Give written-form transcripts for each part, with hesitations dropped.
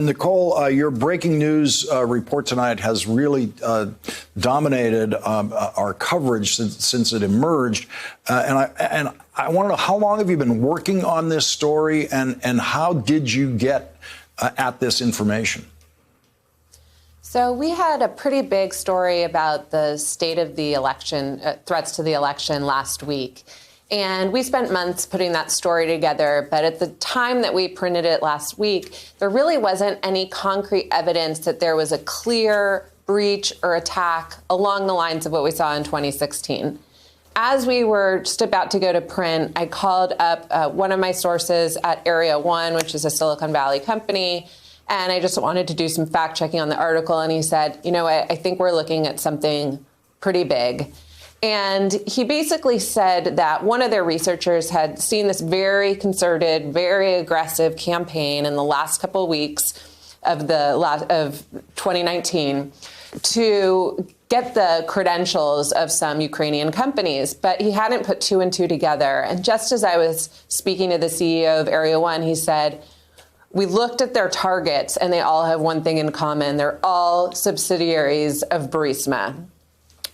Nicole, your breaking news report tonight has really dominated our coverage since it emerged. And I want to know, how long have you been working on this story, and how did you get at this information? So we had a pretty big story about the state of the election, threats to the election last week. And we spent months putting that story together. But at the time that we printed it last week, there really wasn't any concrete evidence that there was a clear breach or attack along the lines of what we saw in 2016. As we were just about to go to print, I called up one of my sources at Area 1, which is a Silicon Valley company, and I just wanted to do some fact checking on the article. And he said, you know what, I think we're looking at something pretty big. And he basically said that one of their researchers had seen this very concerted, very aggressive campaign in the last couple of weeks of 2019 to get the credentials of some Ukrainian companies, but he hadn't put two and two together. And just as I was speaking to the CEO of Area 1, he said, we looked at their targets and they all have one thing in common. They're all subsidiaries of Burisma.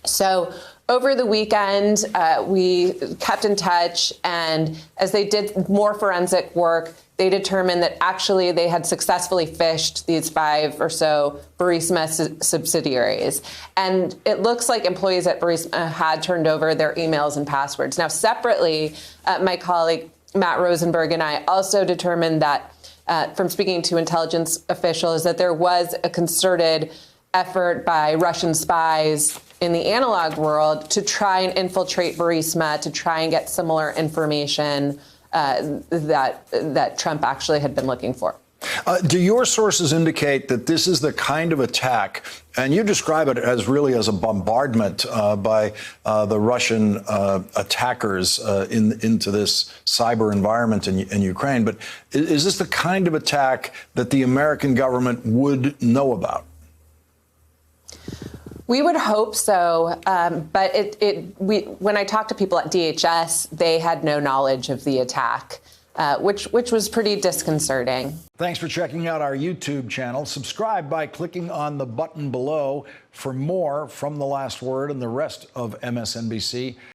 So over the weekend, we kept in touch, and as they did more forensic work, they determined that actually they had successfully phished these 5 or so Burisma subsidiaries. And it looks like employees at Burisma had turned over their emails and passwords. Now, separately, my colleague Matt Rosenberg and I also determined that, from speaking to intelligence officials, that there was a concerted effort by Russian spies in the analog world to try and infiltrate Burisma, to try and get similar information that Trump actually had been looking for. Do your sources indicate that this is the kind of attack, and you describe it as really as a bombardment by the Russian attackers into this cyber environment in Ukraine, but is this the kind of attack that the American government would know about? We would hope so, but when I talked to people at DHS, they had no knowledge of the attack, which was pretty disconcerting. Thanks for checking out our YouTube channel. Subscribe by clicking on the button below for more from The Last Word and the rest of MSNBC.